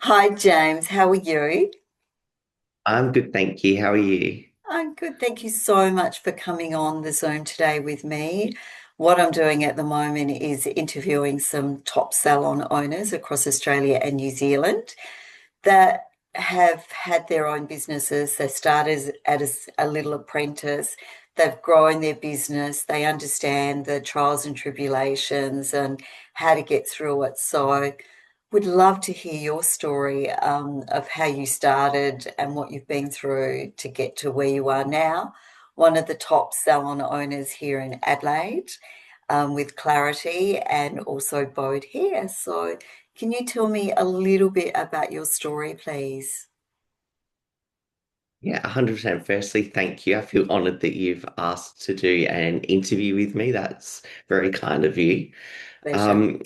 Hi, James. How are you? I'm good, thank you. How are you? I'm good. Thank you so much for coming on the Zoom today with me. What I'm doing at the moment is interviewing some top salon owners across Australia and New Zealand that have had their own businesses. They started as a little apprentice. They've grown their business. They understand the trials and tribulations and how to get through it. So, would love to hear your story of how you started and what you've been through to get to where you are now. One of the top salon owners here in Adelaide with Clarity and also Bode here. So, can you tell me a little bit about your story, please? Yeah, 100%. Firstly, thank you. I feel honored that you've asked to do an interview with me. That's very kind of you. Pleasure.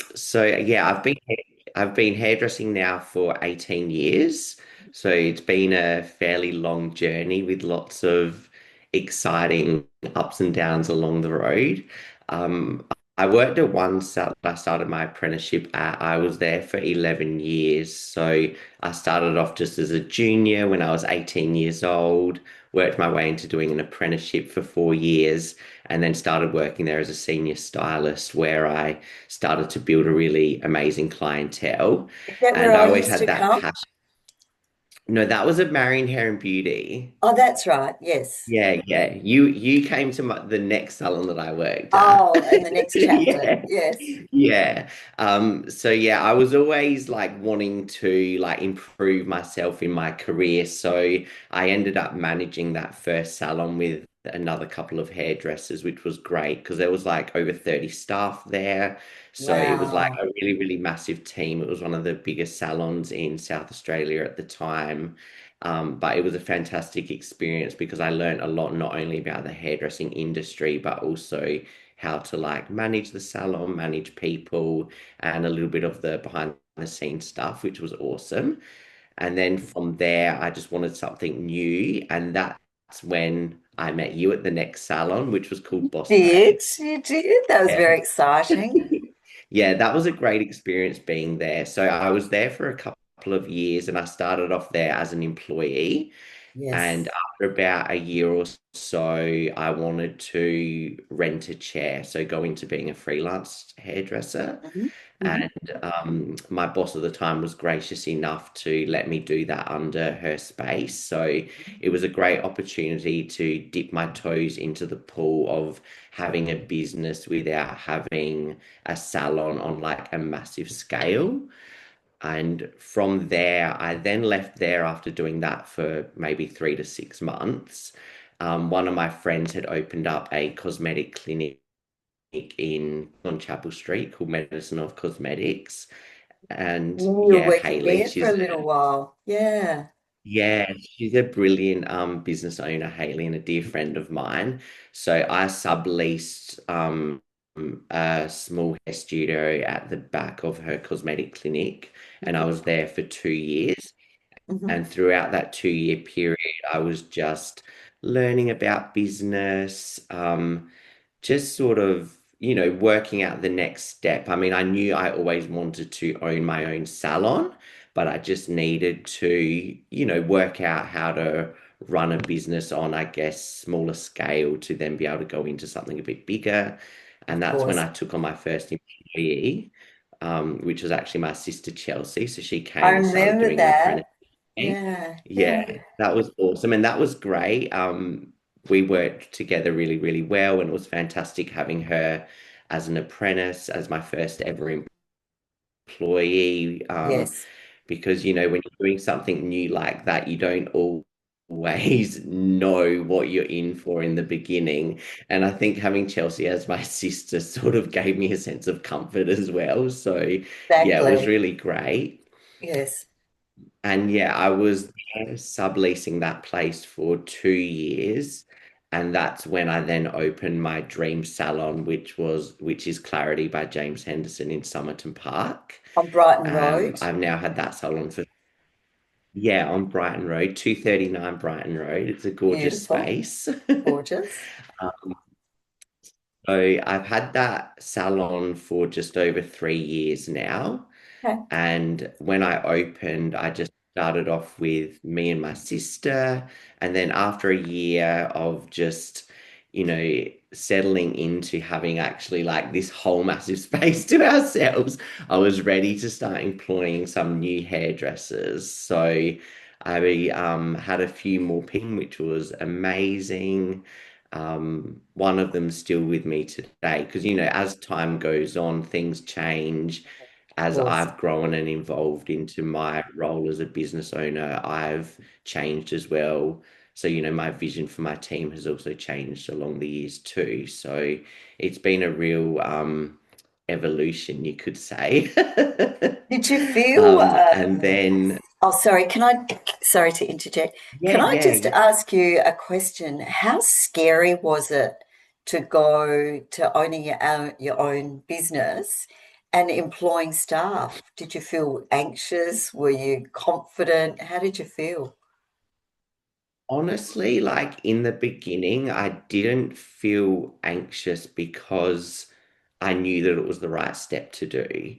I've been hairdressing now for 18 years. So it's been a fairly long journey with lots of exciting ups and downs along the road. Um, I worked at one that I started my apprenticeship at. I was there for 11 years. So I started off just as a junior when I was 18 years old, worked my way into doing an apprenticeship for 4 years, and then started working there as a senior stylist where I started to build a really amazing clientele. Is that where And I I always used had to that come? passion. No, that was at Marion Hair and Beauty. Oh, that's right. Yes. Yeah, yeah. You came to the next salon that I worked at. Oh, in the next chapter. Yeah. Yes. Yeah. So yeah, I was always like wanting to like improve myself in my career. So I ended up managing that first salon with another couple of hairdressers, which was great because there was like over 30 staff there. So it was like Wow. a really, really massive team. It was one of the biggest salons in South Australia at the time. But it was a fantastic experience because I learned a lot, not only about the hairdressing industry, but also how to like manage the salon, manage people, and a little bit of the behind the scenes stuff, which was awesome. And then from there, I just wanted something new. And that's when I met you at the next salon, which was called Boss Did Babe. you did? That was Yeah. very exciting. Yeah, that was a great experience being there. So I was there for a couple of years and I started off there as an employee. And Yes. after about a year or so, I wanted to rent a chair, so go into being a freelance hairdresser. Hmm. Hmm. And my boss at the time was gracious enough to let me do that under her space. So it was a great opportunity to dip my toes into the pool of having a business without having a salon on like a massive scale. And from there, I then left there after doing that for maybe 3 to 6 months. One of my friends had opened up a cosmetic clinic on Chapel Street called Medicine of Cosmetics. And You were yeah, working Haley, there for a little while. Yeah. she's a brilliant business owner, Haley, and a dear friend of mine. So I subleased a small hair studio at the back of her cosmetic clinic, and I was there for 2 years. Hmm. And throughout that 2 year period, I was just learning about business, just sort of, working out the next step. I mean, I knew I always wanted to own my own salon, but I just needed to, work out how to run a business on, I guess, smaller scale to then be able to go into something a bit bigger. Of And that's when course. I took on my first employee, which was actually my sister Chelsea. So she I came and started remember doing an that. apprenticeship. Yeah. Yeah, Yeah. that was awesome. And that was great. We worked together really, really well. And it was fantastic having her as an apprentice, as my first ever employee. Yes. Because, when you're doing something new like that, you don't always know what you're in for in the beginning. And I think having Chelsea as my sister sort of gave me a sense of comfort as well. So, yeah, it was Exactly. really great. Yes. And yeah, I was there subleasing that place for 2 years. And that's when I then opened my dream salon, which is Clarity by James Henderson in Somerton Park. On Brighton Road. I've now had that salon for, yeah, on Brighton Road, 239 Brighton Road. It's a gorgeous Beautiful. space. Gorgeous. So I've had that salon for just over 3 years now. Okay. And when I opened, I just started off with me and my sister. And then after a year of just, settling into having actually like this whole massive space to ourselves, I was ready to start employing some new hairdressers. So I had a few more ping, which was amazing. One of them's still with me today because, as time goes on, things change. Of As course. I've grown and evolved into my role as a business owner, I've changed as well. So, my vision for my team has also changed along the years too. So it's been a real evolution, you could say. Did you feel, And then, oh, sorry, sorry to interject. yeah, Can I yeah, just yeah. ask you a question? How scary was it to go to owning your own business and employing staff? Did you feel anxious? Were you confident? How did you feel? Honestly, like in the beginning, I didn't feel anxious because I knew that it was the right step to do.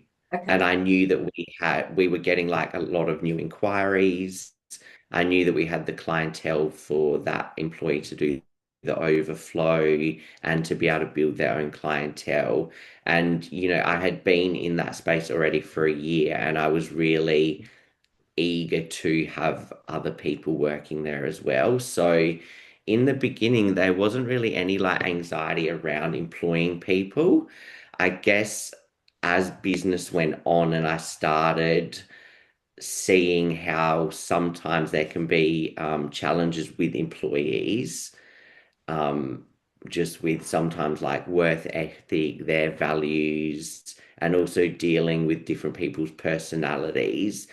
And Okay. I knew that we were getting like a lot of new inquiries. I knew that we had the clientele for that employee to do the overflow and to be able to build their own clientele. And, I had been in that space already for a year and I was really eager to have other people working there as well. So in the beginning, there wasn't really any like anxiety around employing people. I guess as business went on and I started seeing how sometimes there can be challenges with employees, um, just with sometimes like worth ethic, their values, and also dealing with different people's personalities.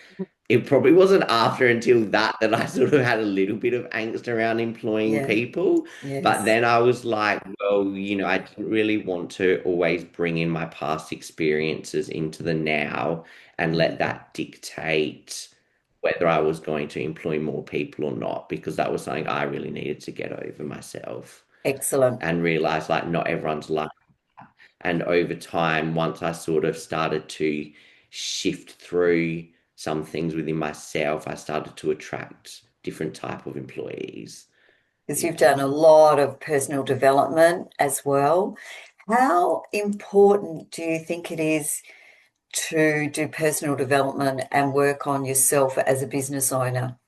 It probably wasn't after until that I sort of had a little bit of angst around employing Yeah. people. But Yes. then I was like, well, I didn't really want to always bring in my past experiences into the now and let Mm. that dictate whether I was going to employ more people or not, because that was something I really needed to get over myself Excellent. and realize like not everyone's like. And over time, once I sort of started to shift through some things within myself, I started to attract different type of employees. Because you've Yeah. done a lot of personal development as well. How important do you think it is to do personal development and work on yourself as a business owner?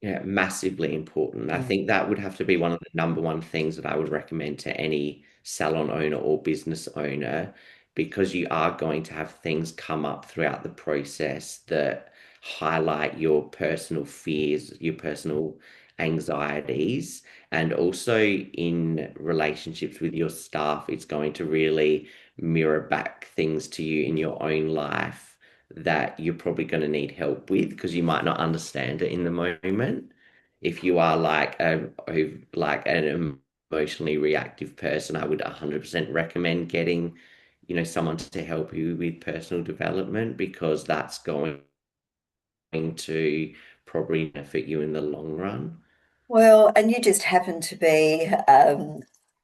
Yeah, massively important. I Mm. think that would have to be one of the number one things that I would recommend to any salon owner or business owner, because you are going to have things come up throughout the process that highlight your personal fears, your personal anxieties, and also in relationships with your staff, it's going to really mirror back things to you in your own life that you're probably going to need help with because you might not understand it in the moment. If you are like an emotionally reactive person, I would 100% recommend getting, someone to help you with personal development because that's going to probably benefit you in the long run. Well, and you just happen to be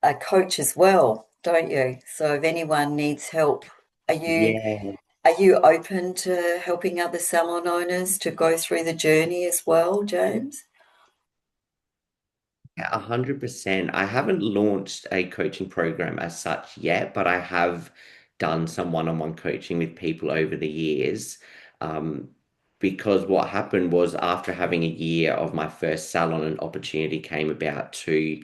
a coach as well, don't you? So if anyone needs help, are you Yeah. are you open to helping other salon owners to go through the journey as well, James? Yeah, 100%. I haven't launched a coaching program as such yet, but I have done some one-on-one coaching with people over the years. Um, because what happened was after having a year of my first salon, an opportunity came about to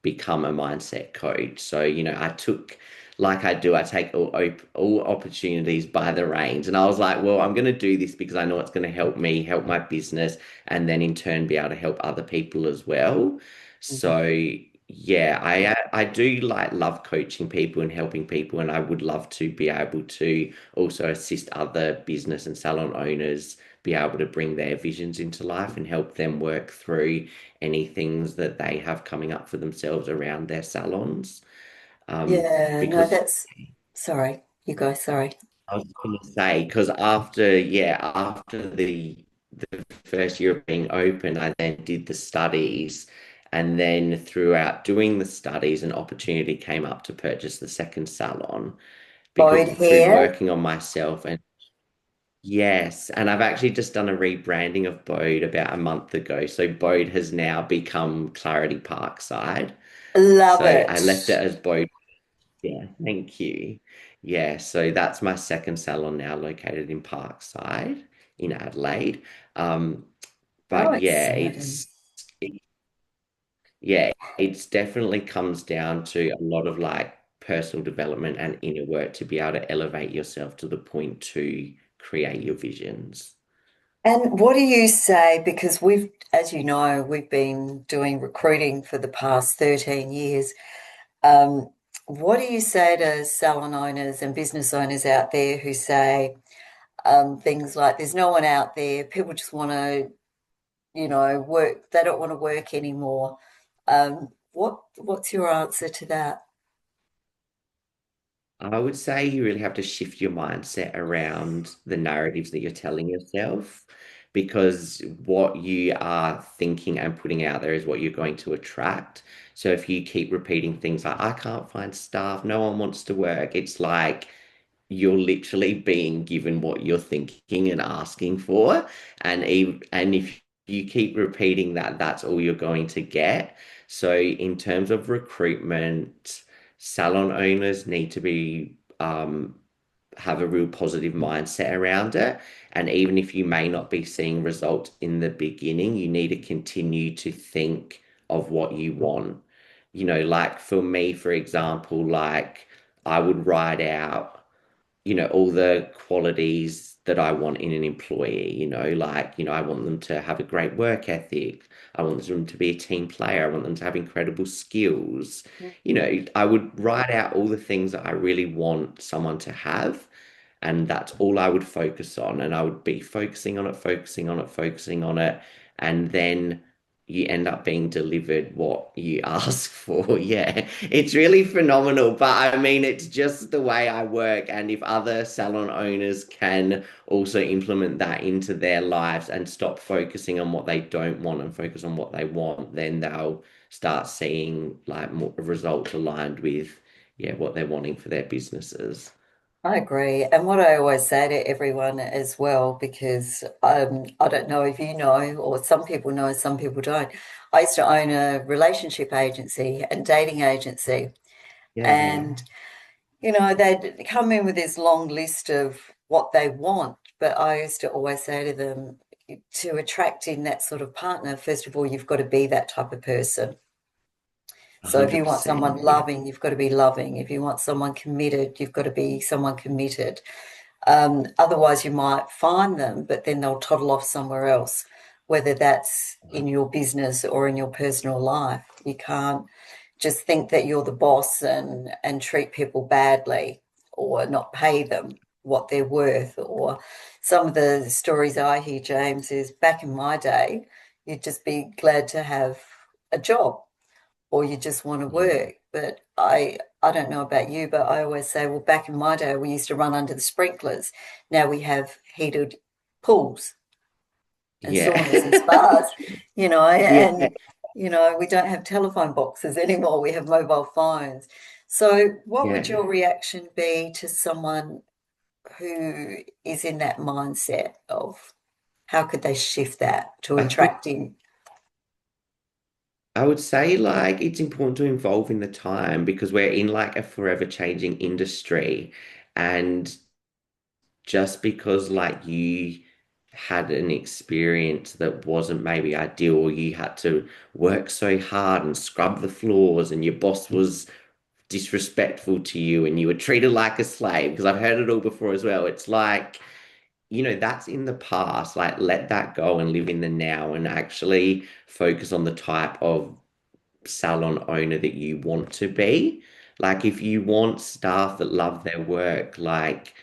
become a mindset coach. So, I took, like I do, I take all opportunities by the reins. And I was like, well, I'm going to do this because I know it's going to help me, help my business, and then in turn be able to help other people as well. Mhm. So yeah, I do like love coaching people and helping people, and I would love to be able to also assist other business and salon owners be able to bring their visions into life and help them work through any things that they have coming up for themselves around their salons. Um, Yeah, no, because sorry, you go, sorry. I was going to say, because after the first year of being open, I then did the studies, and then throughout doing the studies, an opportunity came up to purchase the second salon because Bowed through hair. working on myself and Yes, and I've actually just done a rebranding of Bode about a month ago. So Bode has now become Clarity Parkside. Love So it. I left it as Bode. Yeah, thank you. Yeah, so that's my second salon now located in Parkside in Adelaide. Um, How but yeah, exciting. yeah, it's definitely comes down to a lot of like personal development and inner work to be able to elevate yourself to the point to create your visions. And what do you say? Because we've, as you know, we've been doing recruiting for the past 13 years. Um, what do you say to salon owners and business owners out there who say things like, there's no one out there, people just want to, work, they don't want to work anymore. What's your answer to that? I would say you really have to shift your mindset around the narratives that you're telling yourself because what you are thinking and putting out there is what you're going to attract. So if you keep repeating things like, I can't find staff, no one wants to work, it's like you're literally being given what you're thinking and asking for. And if you keep repeating that, that's all you're going to get. So in terms of recruitment, salon owners need to be have a real positive mindset around it. And even if you may not be seeing results in the beginning, you need to continue to think of what you want. Like for me, for example, like I would write out all the qualities that I want in an employee, like, I want them to have a great work ethic. I want them to be a team player. I want them to have incredible skills. I would write out all the things that I really want someone to have. And that's all I would focus on. And I would be focusing on it, focusing on it, focusing on it. And then you end up being delivered what you ask for. Yeah, it's really phenomenal. But I mean, it's just the way I work. And if other salon owners can also implement that into their lives and stop focusing on what they don't want and focus on what they want, then they'll start seeing like more results aligned with, yeah, what they're wanting for their businesses. I agree. And what I always say to everyone as well, because I don't know if you know, or some people know, some people don't. I used to own a relationship agency and dating agency. Yeah. And, they'd come in with this long list of what they want. But I used to always say to them, to attract in that sort of partner, first of all, you've got to be that type of person. So if you want someone 100%. Yeah. loving, you've got to be loving. If you want someone committed, you've got to be someone committed. Otherwise, you might find them, but then they'll toddle off somewhere else, whether that's in your business or in your personal life. You can't just think that you're the boss and treat people badly or not pay them what they're worth. Or some of the stories I hear, James, is back in my day, you'd just be glad to have a job or you just want to Yeah. work. But I don't know about you, but I always say, well, back in my day, we used to run under the sprinklers. Now we have heated pools and Yeah. saunas and spas, Yeah. and we don't have telephone boxes anymore. We have mobile phones. So, what would Yeah. your reaction be to someone who is in that mindset of how could they shift that to I think attracting? I would say like it's important to involve in the time because we're in like a forever changing industry. And just because like you had an experience that wasn't maybe ideal, or you had to work so hard and scrub the floors and your boss was disrespectful to you and you were treated like a slave, because I've heard it all before as well. It's like, that's in the past. Like, let that go and live in the now and actually focus on the type of salon owner that you want to be. Like, if you want staff that love their work, like,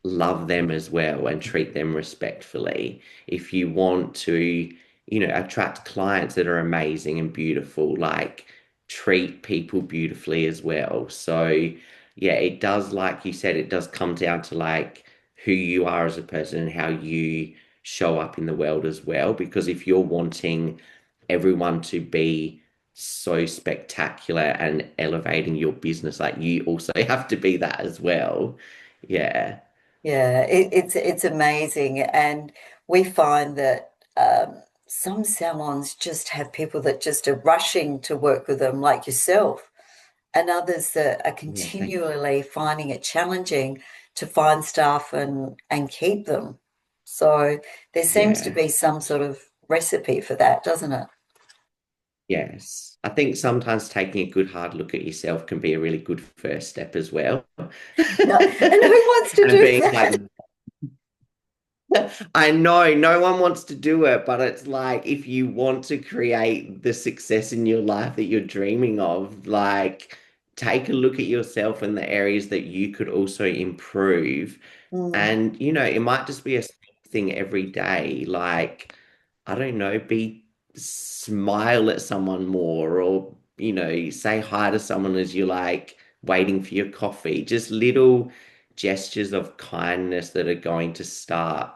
love them as well and treat them respectfully. If you want to, attract clients that are amazing and beautiful, like, treat people beautifully as well. So, yeah, it does, like you said, it does come down to like who you are as a person and how you show up in the world as well. Because if you're wanting everyone to be so spectacular and elevating your business, like you also have to be that as well. Yeah. Yeah, it's amazing, and we find that some salons just have people that just are rushing to work with them, like yourself, and others that are Yeah, thank continually finding it challenging to find staff and keep them. So there seems to yeah. be some sort of recipe for that, doesn't it? Yes. I think sometimes taking a good hard look at yourself can be a really good first step as well. No, and who wants to And do being like, that? I know no one wants to do it, but it's like if you want to create the success in your life that you're dreaming of, like take a look at yourself and the areas that you could also improve. Mm, And, it might just be a thing every day. Like, I don't know, smile at someone more or, say hi to someone as you're like waiting for your coffee. Just little gestures of kindness that are going to start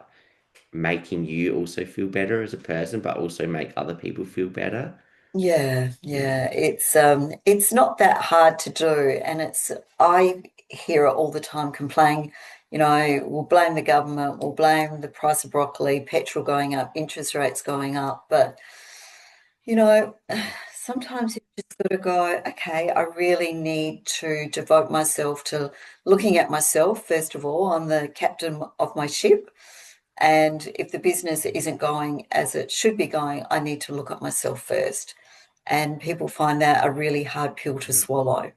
making you also feel better as a person, but also make other people feel better. yeah, Yeah. yeah. It's not that hard to do, and it's I hear it all the time complain, we'll blame the government, we'll blame the price of broccoli, petrol going up, interest rates going up, but you know, sometimes you just got to go, okay, I really need to devote myself to looking at myself, first of all. I'm the captain of my ship. And if the business isn't going as it should be going, I need to look at myself first. And people find that a really hard pill to swallow.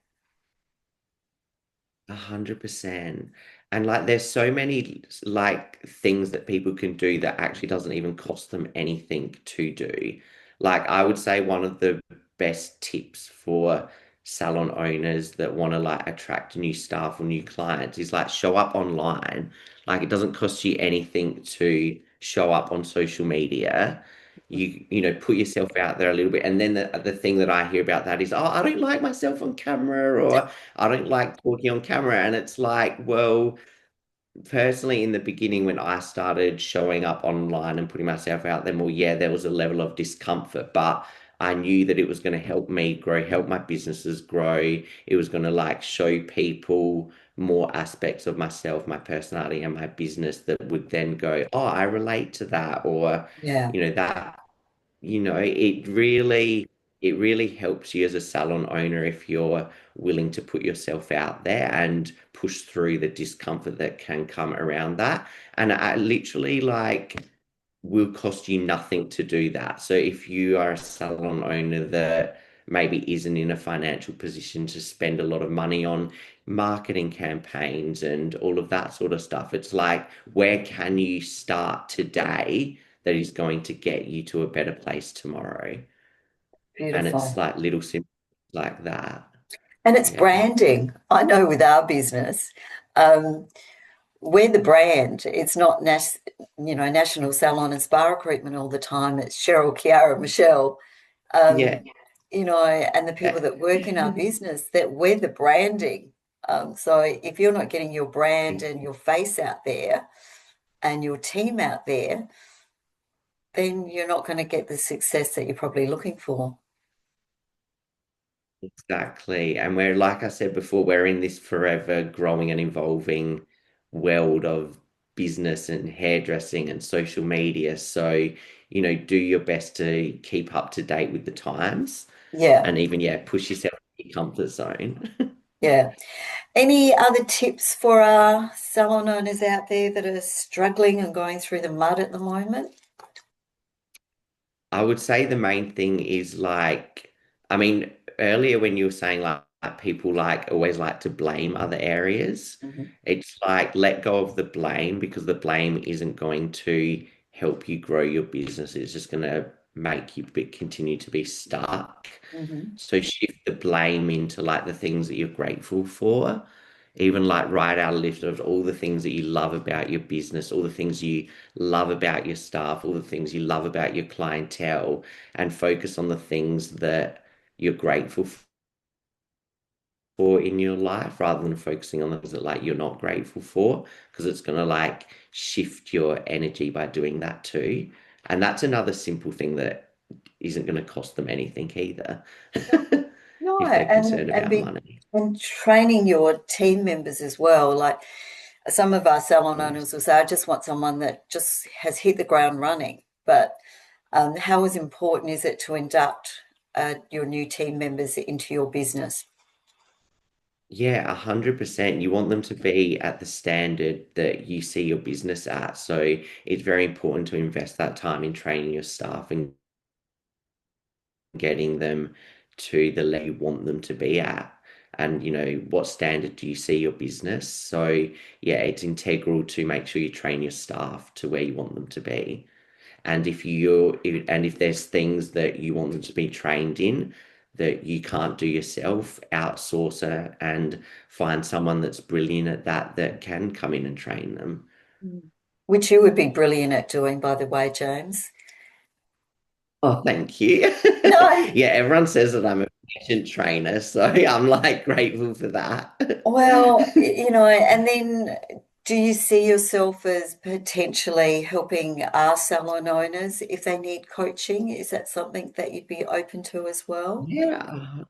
100%. And like there's so many like things that people can do that actually doesn't even cost them anything to do. Like I would say one of the best tips for salon owners that want to like attract new staff or new clients is like show up online. Like it doesn't cost you anything to show up on social media. Put yourself out there a little bit. And then the thing that I hear about that is, oh, I don't like myself on camera, or I don't like talking on camera. And it's like, well, personally, in the beginning, when I started showing up online and putting myself out there more, yeah, there was a level of discomfort, but I knew that it was going to help me grow, help my businesses grow. It was going to like show people more aspects of myself, my personality, and my business that would then go, oh, I relate to that, or, Yeah, that it really helps you as a salon owner if you're willing to put yourself out there and push through the discomfort that can come around that. And I literally like will cost you nothing to do that. So if you are a salon owner that maybe isn't in a financial position to spend a lot of money on marketing campaigns and all of that sort of stuff, it's like, where can you start today that is going to get you to a better place tomorrow? And it's beautiful. like little simple like that. And it's Yeah. branding. I know with our business, um, we're the brand. It's not National Salon and Spa Recruitment all the time. It's Sheryl, Kiara, Michelle. Yeah. Um, and the people that work in our business, that we're the branding. So if you're not getting your brand and your face out there and your team out there, then you're not going to get the success that you're probably looking for. Exactly. And we're, like I said before, we're in this forever growing and evolving world of business and hairdressing and social media. So, do your best to keep up to date with the times Yeah, and even, yeah, push yourself in your comfort zone. yeah. Any other tips for our salon owners out there that are struggling and going through the mud at the moment? I would say the main thing is like, I mean, earlier when you were saying like people like always like to blame other areas, Mhm, it's like let go of the blame because the blame isn't going to help you grow your business. It's just going to make you continue to be stuck. mhm. So shift the blame into like the things that you're grateful for. Even like write out a list of all the things that you love about your business, all the things you love about your staff, all the things you love about your clientele, and focus on the things that you're grateful for in your life rather than focusing on the things that like you're not grateful for, because it's going to like shift your energy by doing that too. And that's another simple thing that isn't going to cost them anything either, No, if they're concerned and about be money. and training your team members as well. Like some of our salon owners will Awesome. say, I just want someone that just has hit the ground running. But how important is it to induct your new team members into your business? Yeah, 100%. You want them to be at the standard that you see your business at. So it's very important to invest that time in training your staff and getting them to the level you want them to be at. And, what standard do you see your business? So, yeah, it's integral to make sure you train your staff to where you want them to be. And if there's things that you want them to be trained in that you can't do yourself, outsource it and find someone that's brilliant at that can come in and train them. Mm. Which you would be brilliant at doing, by the way, James. Oh, thank you. No, Yeah, everyone says that I'm a patient trainer, so I'm like grateful for that. well, and then do you see yourself as potentially helping our salon owners if they need coaching? Is that something that you'd be open to as well? Yeah,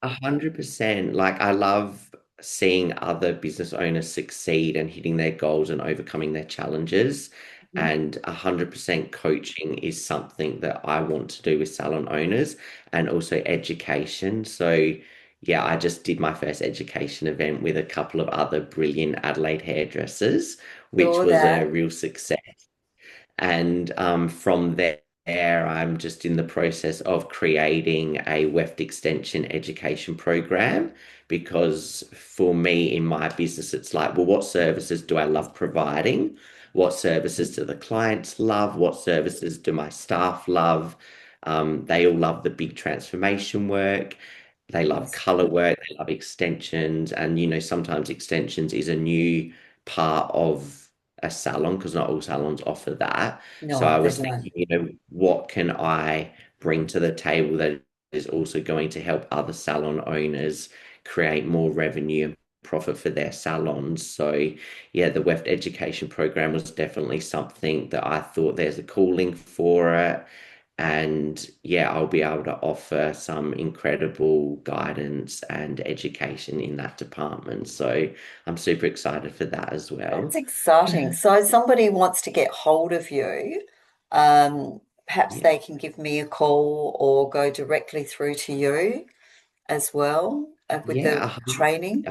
100%. Like, I love seeing other business owners succeed and hitting their goals and overcoming their challenges. Mhm. And 100% coaching is something that I want to do with salon owners and also education. So, yeah, I just did my first education event with a couple of other brilliant Adelaide hairdressers, which Saw was a that. real success. And from there, I'm just in the process of creating a weft extension education program because for me in my business, it's like, well, what services do I love providing? What services do the clients love? What services do my staff love? They all love the big transformation work. They love Yes. color work. They love extensions. And, sometimes extensions is a new part of a salon because not all salons offer that. So I No, they was don't. thinking, what can I bring to the table that is also going to help other salon owners create more revenue and profit for their salons? So yeah, the Weft education program was definitely something that I thought there's a calling for it. And yeah, I'll be able to offer some incredible guidance and education in that department. So I'm super excited for that as That's well. exciting. So somebody wants to get hold of you, perhaps Yeah. they can give me a call or go directly through to you as well with Yeah, the training.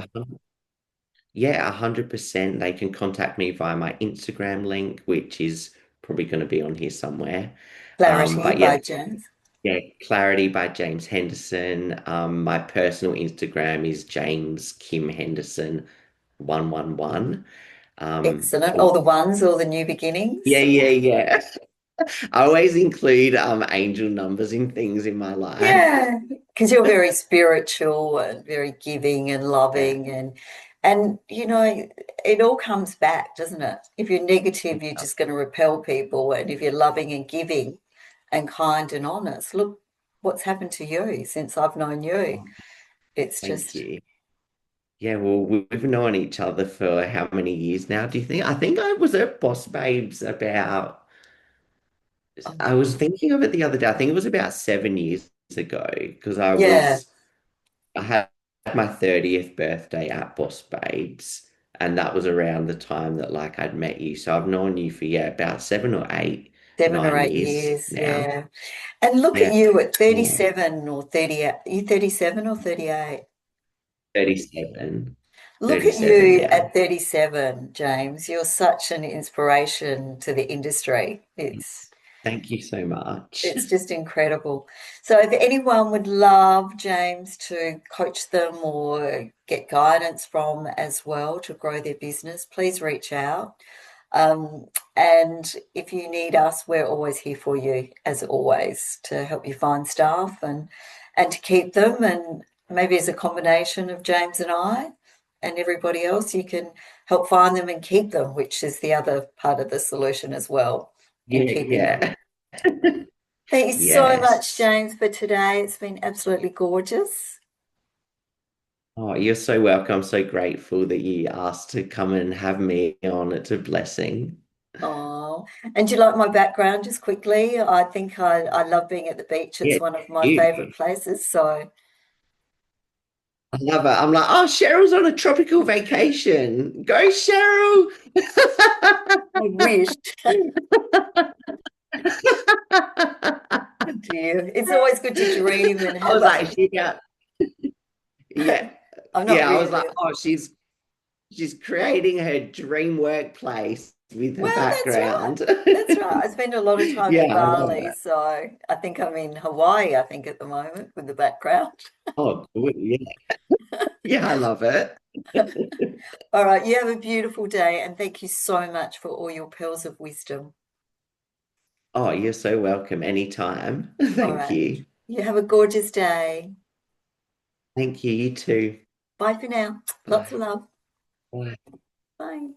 100%. They can contact me via my Instagram link, which is probably going to be on here somewhere. Clarity But yeah, by James. yeah, Clarity by James Henderson. My personal Instagram is James Kim Henderson 111. Excellent. All Oh, the ones, all the new yeah, beginnings. yeah, yeah. I always include angel numbers in things in my life. Yeah, because you're very spiritual and very giving and Yeah. loving and it all comes back, doesn't it? If you're negative, you're just going to repel people, and if you're loving and giving and kind and honest, look what's happened to you since I've known you. Oh, It's thank just, you. Yeah, well, we've known each other for how many years now, do you think? I think I was at Boss Babes I oh, was thinking of it the other day. I think it was about 7 years ago because yeah, I had my 30th birthday at Boss Babes, and that was around the time that like I'd met you. So I've known you for, yeah, about 7 or 8, seven or 9 years eight years, now. yeah. And look at Yeah, you at yeah. 37 or 38. Are you 37 or 38? 37, Look at 37 you now. at 37, James. You're such an inspiration to the industry. Thank you so much. It's just incredible. So if anyone would love James to coach them or get guidance from as well to grow their business, please reach out. Um, and if you need us, we're always here for you, as always, to help you find staff and to keep them. And maybe as a combination of James and I and everybody else, you can help find them and keep them, which is the other part of the solution as well in Yeah, keeping them. yeah. Thank you so much, Yes. James, for today. It's been absolutely gorgeous. Oh, you're so welcome. I'm so grateful that you asked to come and have me on. It's a blessing. Oh, and do you like my background just quickly? I think I love being at the beach. It's Yeah, one of my you. favorite places. So, I love it. I'm like, oh, Cheryl's on a tropical vacation. Go, Sheryl. I wish. Dear. It's always good to dream and I have was a. like, yeah, yeah, I'm not yeah. I was like, really. oh, she's creating her dream workplace with her Well, that's right. background. That's right. I spend a lot of time Yeah, in I love Bali, it. so I think I'm in Hawaii, I think, at the moment with the background. Oh, good. Yeah, yeah, I love it. All right, you have a beautiful day, and thank you so much for all your pearls of wisdom. Oh, you're so welcome anytime. All Thank right, you. you have a gorgeous day. Thank you. You too. Bye for now. Lots of Bye. love. Bye. Bye.